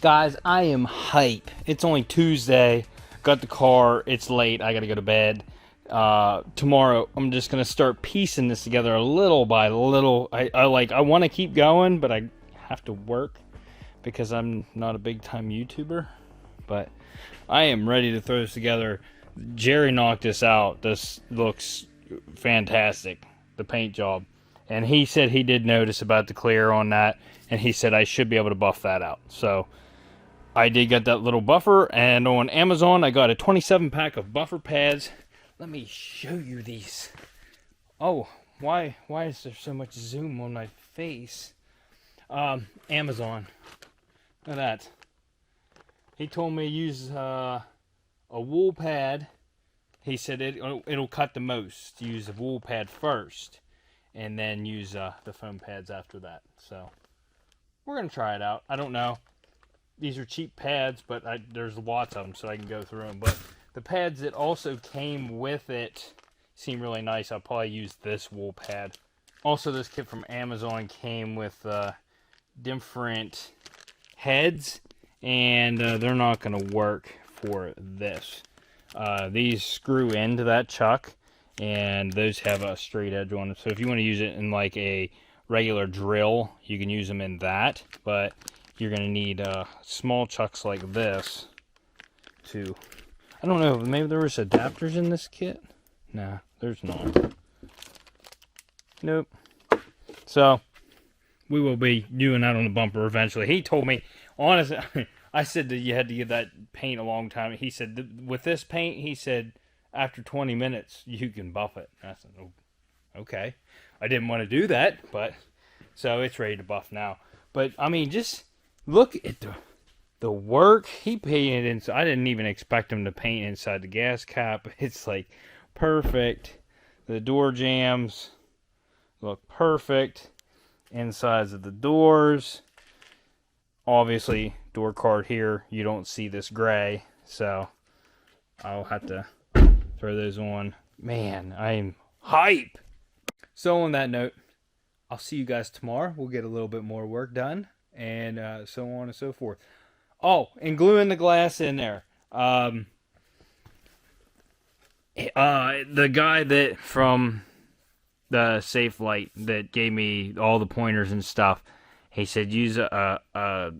Guys, I am hype. It's only Tuesday. Got the car. It's late. I gotta go to bed. Tomorrow, I'm just gonna start piecing this together a little by little. I want to keep going, but I have to work because I'm not a big time YouTuber. But I am ready to throw this together. Jerry knocked this out. This looks fantastic. The paint job. And he said he did notice about the clear on that, and he said I should be able to buff that out. So I did get that little buffer, and on Amazon I got a 27 pack of buffer pads. Let me show you these. Oh, why is there so much zoom on my face? Amazon. Look at that. He told me to use a wool pad. He said it'll cut the most. Use a wool pad first, and then use the foam pads after that. So we're gonna try it out. I don't know. These are cheap pads, but there's lots of them, so I can go through them. But the pads that also came with it seem really nice. I'll probably use this wool pad. Also, this kit from Amazon came with different heads, and they're not going to work for this. These screw into that chuck, and those have a straight edge on them. So if you want to use it in like a regular drill, you can use them in that, but you're going to need small chucks like this to... I don't know, maybe there was adapters in this kit? Nah, there's not. Nope. So, we will be doing that on the bumper eventually. He told me, honestly, I said that you had to give that paint a long time. He said, with this paint, he said, after 20 minutes, you can buff it. I said, oh, okay. I didn't want to do that, but, so it's ready to buff now. But, I mean, just look at the work he painted inside. I didn't even expect him to paint inside the gas cap. It's like perfect. The door jambs look perfect. Insides of the doors. Obviously, door card here. You don't see this gray, so I'll have to throw those on. Man, I'm hype. So on that note, I'll see you guys tomorrow. We'll get a little bit more work done, and so on and so forth. Oh, and gluing the glass in there. The guy that from the Safe Light that gave me all the pointers and stuff, he said use a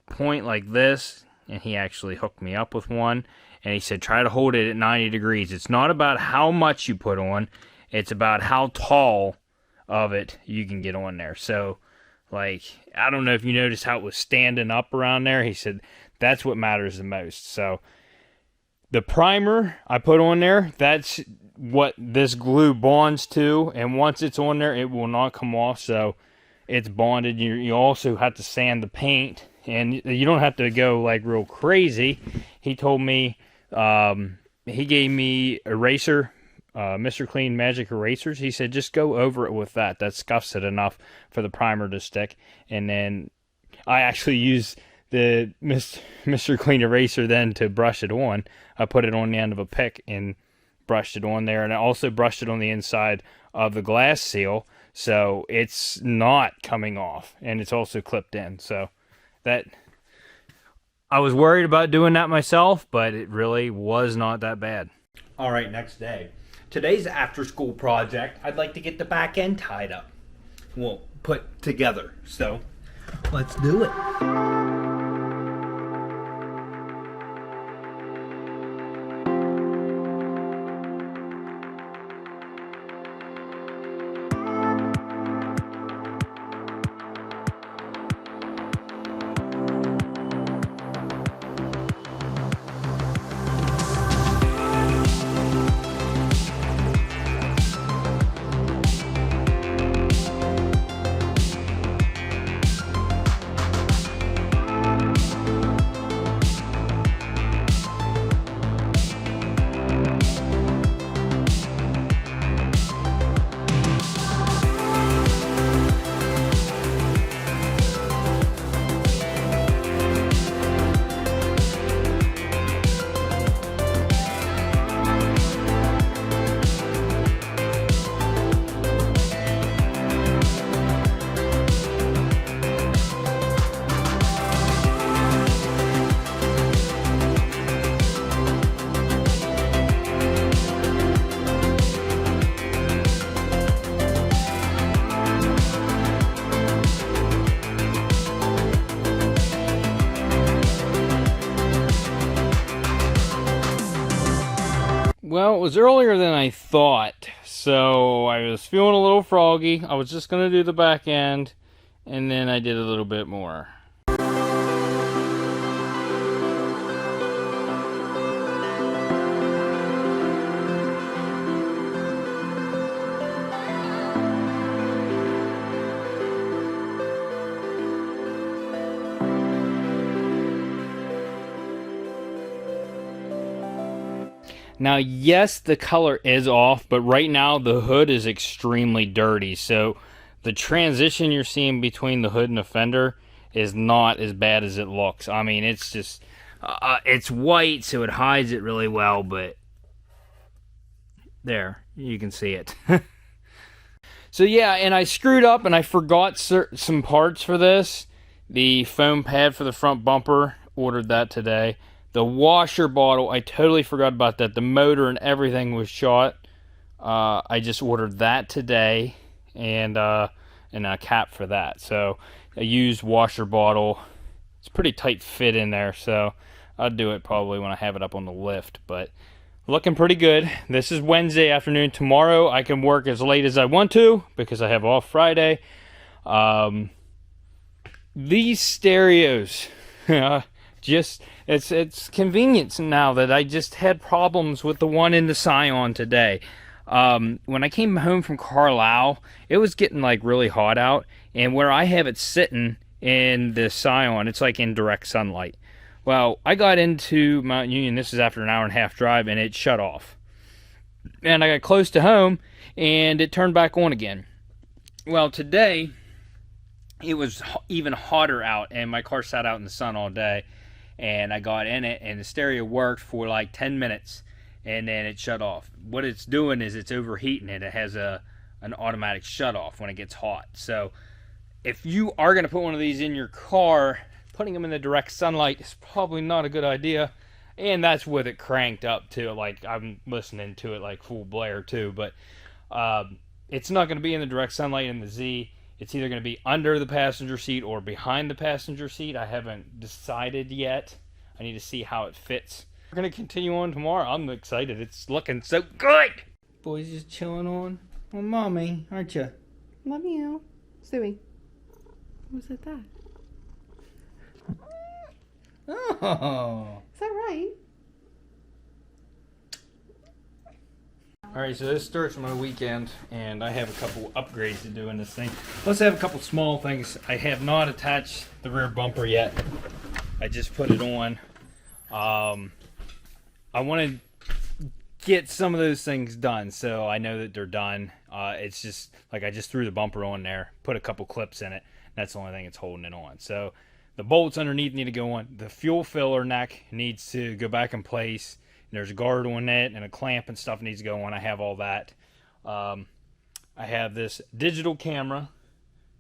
point like this, and he actually hooked me up with one. And he said try to hold it at 90 degrees. It's not about how much you put on, it's about how tall of it you can get on there. So, like, I don't know if you noticed how it was standing up around there. He said that's what matters the most. So the primer I put on there, that's what this glue bonds to. And once it's on there, it will not come off. So it's bonded. You also have to sand the paint. And you don't have to go, like, real crazy. He told me, he gave me eraser, Mr. Clean Magic Erasers. He said, just go over it with that. That scuffs it enough for the primer to stick. And then I actually used the Mr. Clean Eraser then to brush it on. I put it on the end of a pick and brushed it on there. And I also brushed it on the inside of the glass seal. So it's not coming off. And it's also clipped in. So that... I was worried about doing that myself, but it really was not that bad. All right, next day. Today's after-school project, I'd like to get the back end tied up. Well, put together. So, let's do it. Well, it was earlier than I thought, so I was feeling a little froggy. I was just going to do the back end, and then I did a little bit more. Now, yes, the color is off, but right now the hood is extremely dirty. So the transition you're seeing between the hood and the fender is not as bad as it looks. I mean, it's just, it's white, so it hides it really well, but there, you can see it. So yeah, and I screwed up and I forgot some parts for this. The foam pad for the front bumper, ordered that today. The washer bottle, I totally forgot about that. The motor and everything was shot. I just ordered that today, and a cap for that. So a used washer bottle. It's a pretty tight fit in there, so I'll do it probably when I have it up on the lift. But looking pretty good. This is Wednesday afternoon. Tomorrow I can work as late as I want to because I have off Friday. These stereos, just it's convenience now that I just had problems with the one in the Scion today. When I came home from Carlisle, it was getting like really hot out, and where I have it sitting in the Scion, it's like in direct sunlight. Well, I got into Mount Union, this is after an hour and a half drive, and it shut off. And I got close to home, and it turned back on again. Well, today, it was even hotter out, and my car sat out in the sun all day. And I got in it, and the stereo worked for like 10 minutes, and then it shut off. What it's doing is it's overheating it. It has an automatic shut off when it gets hot. So if you are going to put one of these in your car, putting them in the direct sunlight is probably not a good idea. And that's with it cranked up too. Like, I'm listening to it like full blare too. But it's not going to be in the direct sunlight in the Z. It's either going to be under the passenger seat or behind the passenger seat. I haven't decided yet. I need to see how it fits. We're going to continue on tomorrow. I'm excited. It's looking so good. Boys just chilling on mommy, aren't you? Love you. Suey. Was it that? Oh. Is that right? Alright, so this starts my weekend, and I have a couple upgrades to do in this thing. Plus I have a couple small things. I have not attached the rear bumper yet. I just put it on. I want to get some of those things done, so I know that they're done. It's just, like, I just threw the bumper on there, put a couple clips in it. That's the only thing that's holding it on. So the bolts underneath need to go on. The fuel filler neck needs to go back in place. There's a guard on it and a clamp and stuff needs to go on. I have all that. I have this digital camera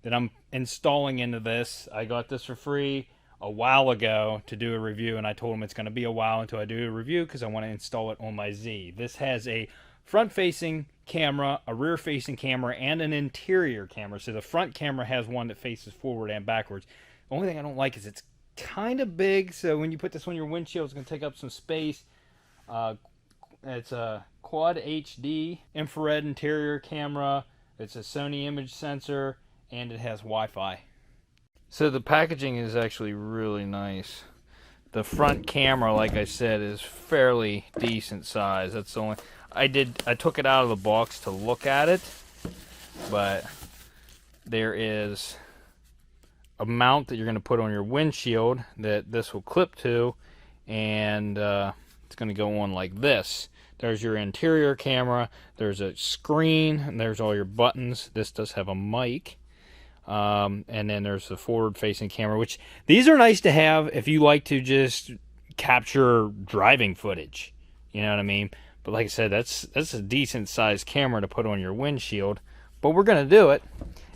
that I'm installing into this. I got this for free a while ago to do a review, and I told them it's going to be a while until I do a review because I want to install it on my Z. This has a front-facing camera, a rear-facing camera, and an interior camera. So the front camera has one that faces forward and backwards. The only thing I don't like is it's kind of big, so when you put this on your windshield, it's going to take up some space. It's a quad HD infrared interior camera. It's a Sony image sensor, and it has Wi-Fi. So the packaging is actually really nice. The front camera, like I said, is fairly decent size. That's the only I took it out of the box to look at it, but there is a mount that you're going to put on your windshield that this will clip to, and it's going to go on like this. There's your interior camera, there's a screen, and there's all your buttons. This does have a mic. And then there's the forward-facing camera, which these are nice to have if you like to just capture driving footage. You know what I mean? But like I said, that's a decent-sized camera to put on your windshield. But we're going to do it.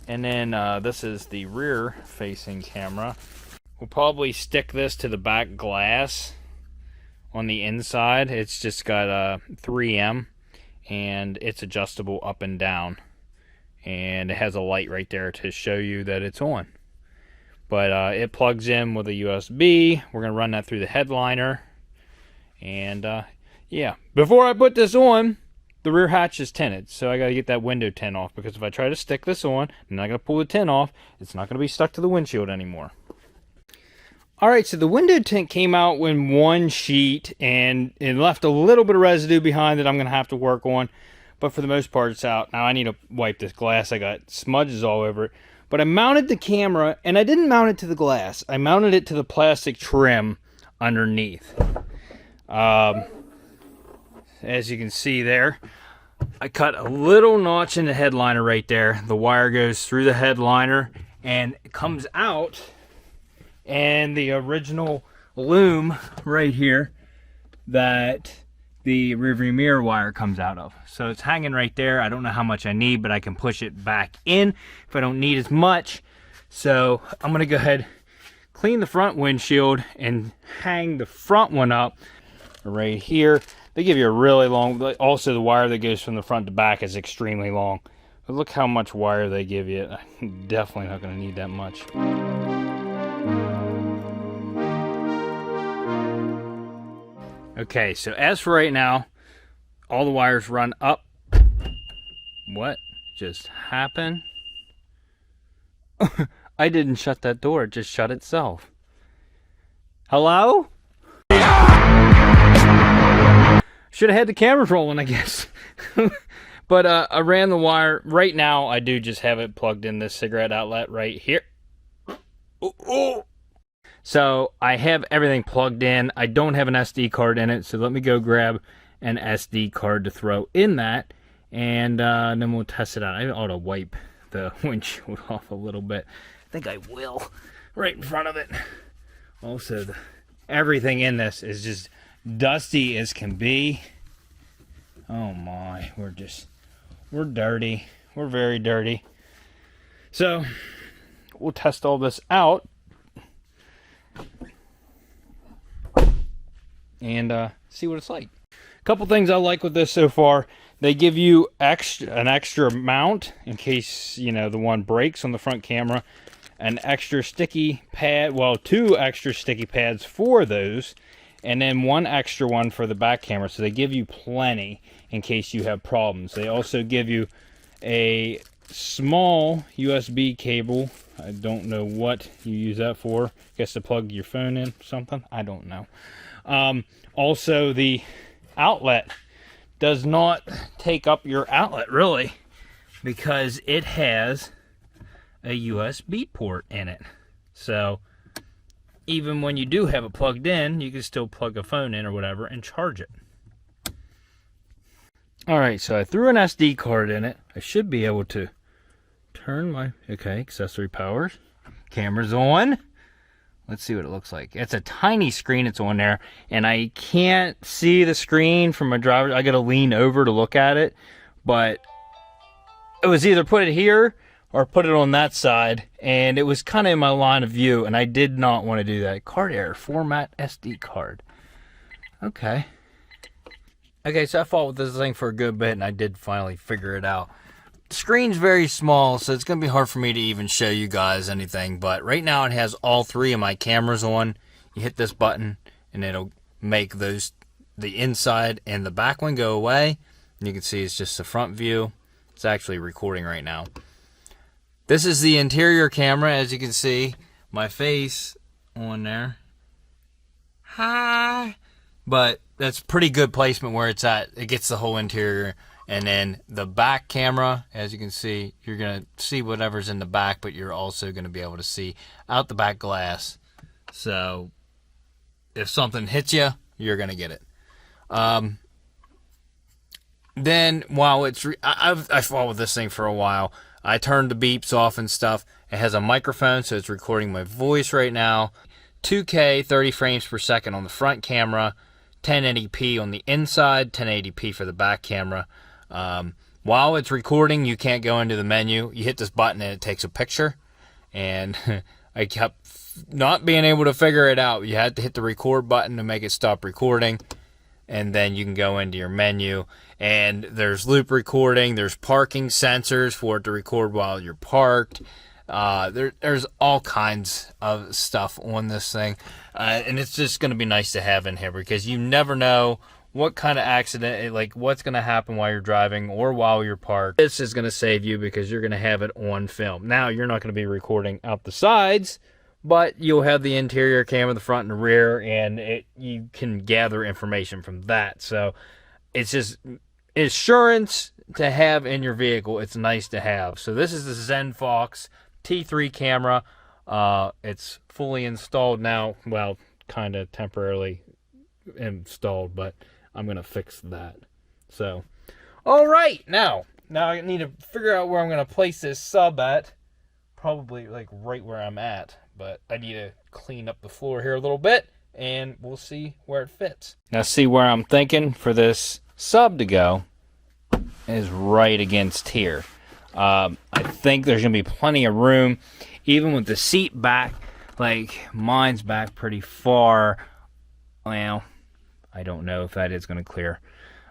And then this is the rear-facing camera. We'll probably stick this to the back glass on the inside. It's just got a 3M, and it's adjustable up and down. And it has a light right there to show you that it's on. But it plugs in with a USB. We're going to run that through the headliner. And Yeah. Before I put this on, the rear hatch is tinted, so I got to get that window tint off, because if I try to stick this on and I got to pull the tint off, it's not going to be stuck to the windshield anymore. Alright, so the window tint came out in one sheet, and it left a little bit of residue behind that I'm going to have to work on, but for the most part it's out. Now I need to wipe this glass. I got smudges all over it. But I mounted the camera, and I didn't mount it to the glass. I mounted it to the plastic trim underneath. As you can see there, I cut a little notch in the headliner right there. The wire goes through the headliner and it comes out, and the original loom right here that the rearview mirror wire comes out of. So it's hanging right there. I don't know how much I need, but I can push it back in if I don't need as much. So I'm gonna go ahead, clean the front windshield and hang the front one up right here. They give you a really long, also the wire that goes from the front to back is extremely long. But look how much wire they give you. I'm definitely not gonna need that much. Okay, so as for right now, all the wires run up. What just happened? I didn't shut that door, it just shut itself. Hello? Should have had the cameras rolling, I guess. But I ran the wire. Right now, I do just have it plugged in this cigarette outlet right here. Ooh. So I have everything plugged in. I don't have an SD card in it, so let me go grab an SD card to throw in that, and then we'll test it out. I ought to wipe the windshield off a little bit. I think I will, right in front of it. Also, everything in this is just dusty as can be. Oh my, we're dirty. We're very dirty. So we'll test all this out and see what it's like. A couple things I like with this so far. They give you an extra mount in case, you know, the one breaks on the front camera. An extra sticky pad, well, 2 extra sticky pads for those, and then 1 extra one for the back camera. So they give you plenty in case you have problems. They also give you a small USB cable. I don't know what you use that for. I guess to plug your phone in or something. I don't know. Also, the outlet does not take up your outlet, really, because it has a USB port in it. So even when you do have it plugged in, you can still plug a phone in or whatever and charge it. Alright, so I threw an SD card in it. I should be able to turn my, okay, accessory powers. Camera's on. Let's see what it looks like. It's a tiny screen it's on there, and I can't see the screen from my driver. I gotta lean over to look at it, but it was either put it here or put it on that side, and it was kind of in my line of view, and I did not want to do that. Card error, format SD card. Okay. Okay, so I fought with this thing for a good bit, and I did finally figure it out. The screen's very small, so it's going to be hard for me to even show you guys anything, but right now it has all 3 of my cameras on. You hit this button, and it'll make those, the inside and the back one, go away. And you can see it's just the front view. It's actually recording right now. This is the interior camera, as you can see. My face on there. Hi! But that's pretty good placement where it's at. It gets the whole interior. And then the back camera, as you can see, you're going to see whatever's in the back, but you're also going to be able to see out the back glass. So if something hits you, you're going to get it. Then while it's, I fought with this thing for a while. I turned the beeps off and stuff. It has a microphone, so it's recording my voice right now. 2K, 30 frames per second on the front camera. 1080p on the inside, 1080p for the back camera. While it's recording, you can't go into the menu. You hit this button and it takes a picture. And I kept not being able to figure it out. You had to hit the record button to make it stop recording. And then you can go into your menu. And there's loop recording. There's parking sensors for it to record while you're parked. There's all kinds of stuff on this thing. And it's just going to be nice to have in here because you never know what kind of accident, like what's going to happen while you're driving or while you're parked. This is going to save you because you're going to have it on film. Now, you're not going to be recording out the sides, but you'll have the interior camera, the front and the rear, and you can gather information from that. So it's just insurance to have in your vehicle. It's nice to have. So this is the ZenFox T3 camera. It's fully installed now. Well, kind of temporarily installed, but I'm going to fix that. So, all right. Now I need to figure out where I'm going to place this sub at. Probably like right where I'm at, but I need to clean up the floor here a little bit, and we'll see where it fits. Now, see where I'm thinking for this sub to go is right against here. I think there's going to be plenty of room, even with the seat back. Like, mine's back pretty far. Well, I don't know if that is going to clear.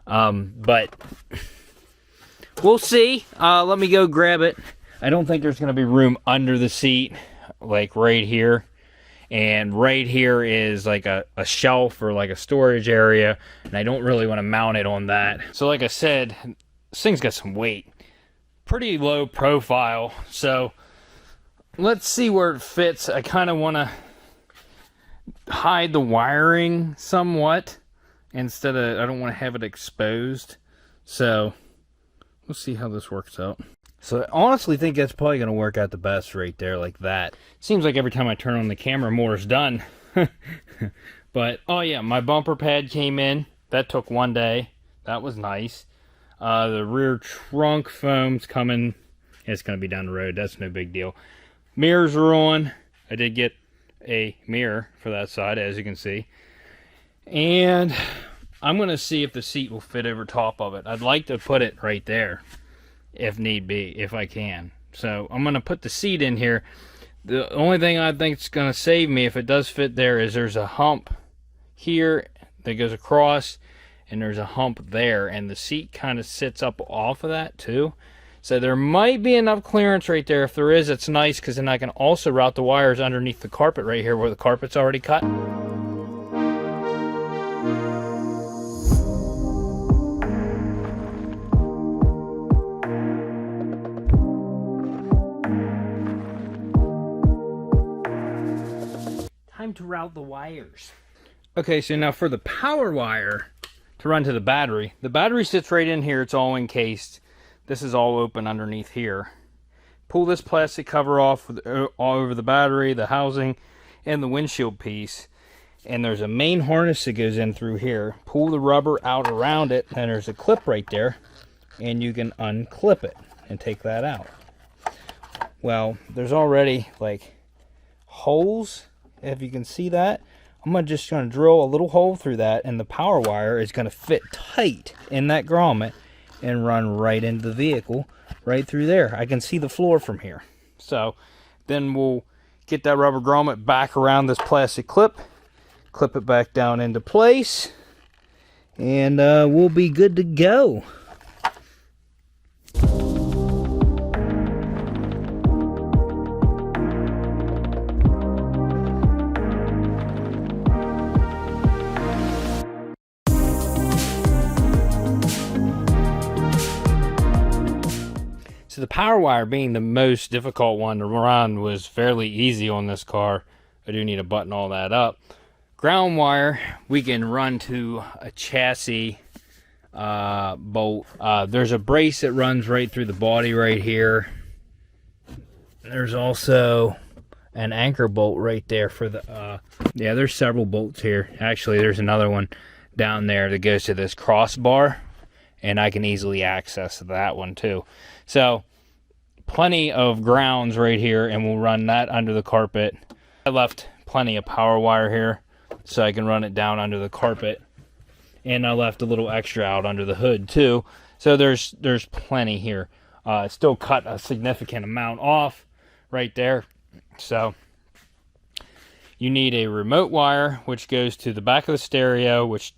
But we'll see. Let me go grab it. I don't think there's going to be room under the seat, like right here. And right here is like a shelf or like a storage area. And I don't really want to mount it on that. So like I said, this thing's got some weight. Pretty low profile. So let's see where it fits. I kind of want to hide the wiring somewhat instead of, I don't want to have it exposed. So we'll see how this works out. So I honestly think that's probably going to work out the best right there, like that. Seems like every time I turn on the camera, more is done. But, oh yeah, my bumper pad came in. That took one day. That was nice. The rear trunk foam's coming. It's going to be down the road. That's no big deal. Mirrors are on. I did get a mirror for that side, as you can see. And I'm going to see if the seat will fit over top of it. I'd like to put it right there, if need be, if I can. So I'm going to put the seat in here. The only thing I think is going to save me if it does fit there is there's a hump here that goes across, and there's a hump there, and the seat kind of sits up off of that too. So there might be enough clearance right there. If there is, it's nice, because then I can also route the wires underneath the carpet right here where the carpet's already cut. Time to route the wires. Okay, so now for the power wire to run to the battery sits right in here. It's all encased. This is all open underneath here. Pull this plastic cover off with, all over the battery, the housing, and the windshield piece. And there's a main harness that goes in through here. Pull the rubber out around it, and there's a clip right there, and you can unclip it and take that out. Well, there's already like holes, if you can see that. I'm just going to drill a little hole through that, and the power wire is going to fit tight in that grommet and run right into the vehicle, right through there. I can see the floor from here. So then we'll get that rubber grommet back around this plastic clip it back down into place, and we'll be good to go. So the power wire being the most difficult one to run was fairly easy on this car. I do need to button all that up. Ground wire we can run to a chassis bolt. There's a brace that runs right through the body right here. There's also an anchor bolt right there for the yeah, there's several bolts here. Actually, there's another one down there that goes to this crossbar, and I can easily access that one too. So plenty of grounds right here, and we'll run that under the carpet. I left plenty of power wire here so I can run it down under the carpet, and I left a little extra out under the hood too. So there's plenty here. Still cut a significant amount off right there. So you need a remote wire which goes to the back of the stereo, which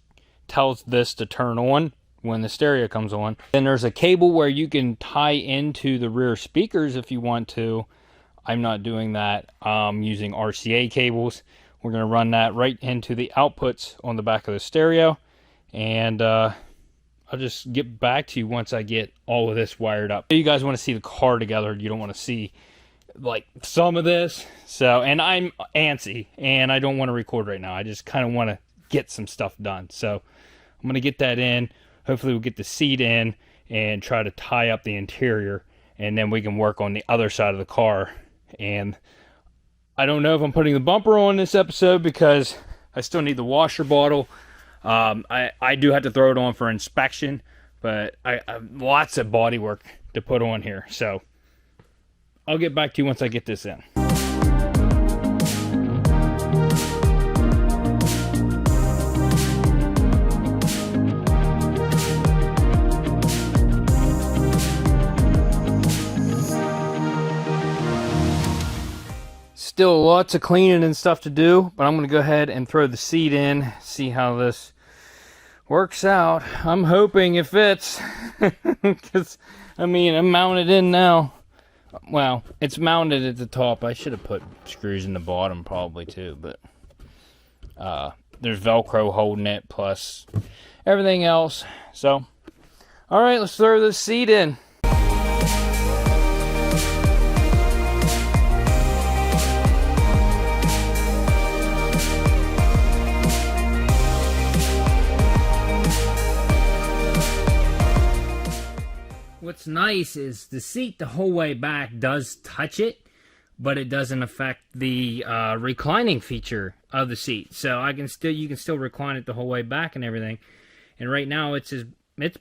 tells this to turn on when the stereo comes on. Then there's a cable where you can tie into the rear speakers if you want to. I'm not doing that. I'm using RCA cables. We're going to run that right into the outputs on the back of the stereo, and I'll just get back to you once I get all of this wired up. You guys want to see the car together. You don't want to see like some of this. So, and I'm antsy and I don't want to record right now. I just kind of want to get some stuff done. So I'm going to get that in. Hopefully we'll get the seat in and try to tie up the interior, and then we can work on the other side of the car. And I don't know if I'm putting the bumper on this episode because I still need the washer bottle. I do have to throw it on for inspection, but I have lots of body work to put on here. So I'll get back to you once I get this in. Still lots of cleaning and stuff to do, but I'm going to go ahead and throw the seat in, see how this works out. I'm hoping it fits, because, I mean, I'm mounted in now. Well, it's mounted at the top. I should have put screws in the bottom probably too, but there's Velcro holding it, plus everything else. So, all right, let's throw this seat in. What's nice is the seat the whole way back does touch it, but it doesn't affect the reclining feature of the seat. So you can still recline it the whole way back and everything. And right now it's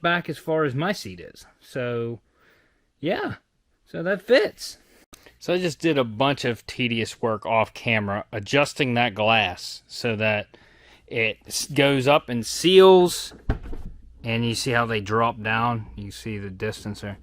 back as far as my seat is. So yeah, so that fits. So I just did a bunch of tedious work off camera, adjusting that glass so that it goes up and seals. And you see how they drop down? You see the distance there.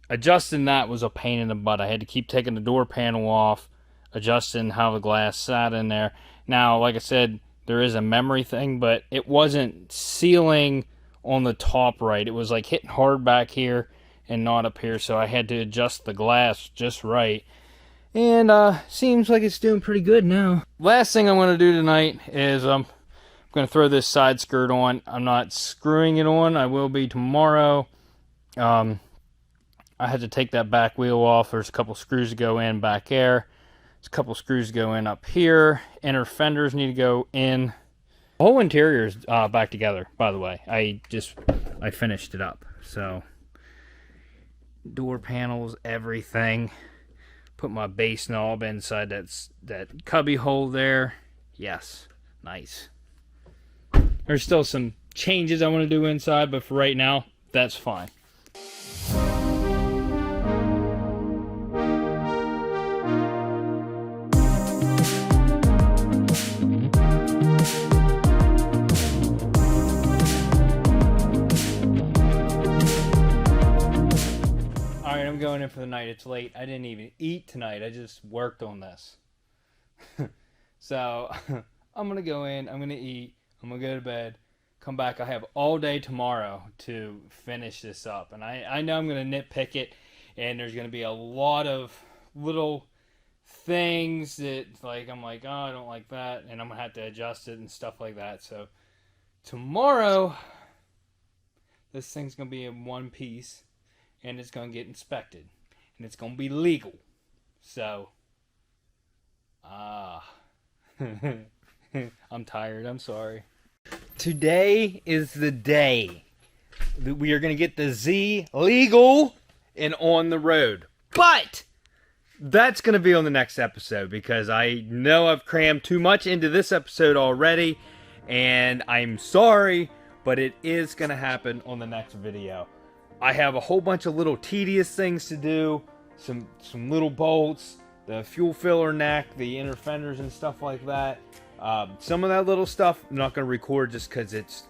Adjusting that was a pain in the butt. I had to keep taking the door panel off, adjusting how the glass sat in there. Now, like I said, there is a memory thing, but it wasn't sealing on the top right. It was like hitting hard back here and not up here, so I had to adjust the glass just right. And seems like it's doing pretty good now. Last thing I'm going to do tonight is I'm going to throw this side skirt on. I'm not screwing it on. I will be tomorrow. I had to take that back wheel off. There's a couple screws to go in back there. There's a couple screws to go in up here. Inner fenders need to go in. The whole interior is back together, by the way. I finished it up. So, door panels, everything. Put my bass knob inside that cubby hole there. Yes, nice. There's still some changes I want to do inside, but for right now, that's fine. Alright, I'm going in for the night. It's late. I didn't even eat tonight. I just worked on this. So, I'm going to go in. I'm going to eat. I'm going to go to bed, come back. I have all day tomorrow to finish this up. And I know I'm going to nitpick it, and there's going to be a lot of little things that, like, I'm like, oh, I don't like that, and I'm going to have to adjust it and stuff like that. So tomorrow, this thing's going to be in one piece, and it's going to get inspected, and it's going to be legal. So, I'm tired. I'm sorry. Today is the day that we are going to get the Z legal and on the road. But that's going to be on the next episode, because I know I've crammed too much into this episode already, and I'm sorry, but it is going to happen on the next video. I have a whole bunch of little tedious things to do, some little bolts, the fuel filler neck, the inner fenders and stuff like that. Some of that little stuff I'm not going to record just because it's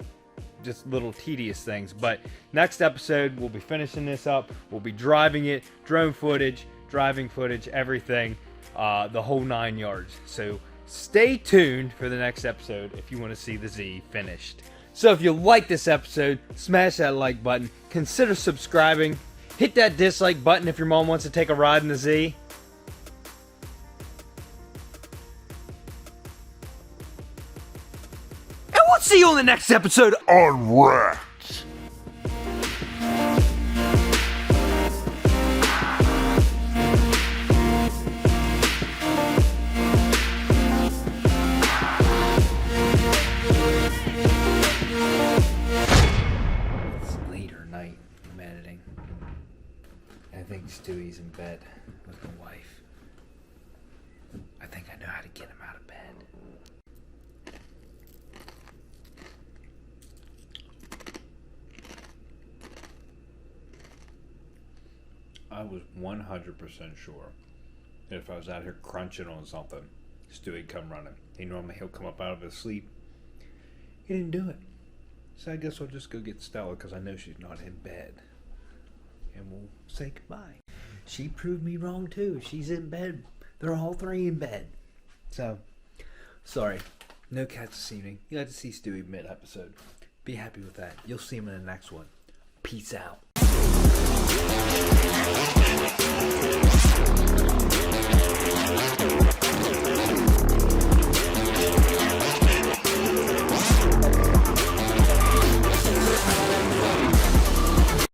just little tedious things. But next episode, we'll be finishing this up. We'll be driving it, drone footage, driving footage, everything, the whole 9 yards. So stay tuned for the next episode if you want to see the Z finished. So if you like this episode, smash that like button. Consider subscribing. Hit that dislike button if your mom wants to take a ride in the Z. See you on the the next episode. Unwrapped. It's later night. I'm editing. I think Stewie's in bed with my wife. I think I know how to get him out of bed. I was 100% sure that if I was out here crunching on something, Stewie'd come running. He'll come up out of his sleep. He didn't do it. So I guess I'll just go get Stella because I know she's not in bed. And we'll say goodbye. She proved me wrong too. She's in bed. They're all three in bed. So, sorry. No cats this evening. You got to see Stewie mid-episode. Be happy with that. You'll see him in the next one. Peace out.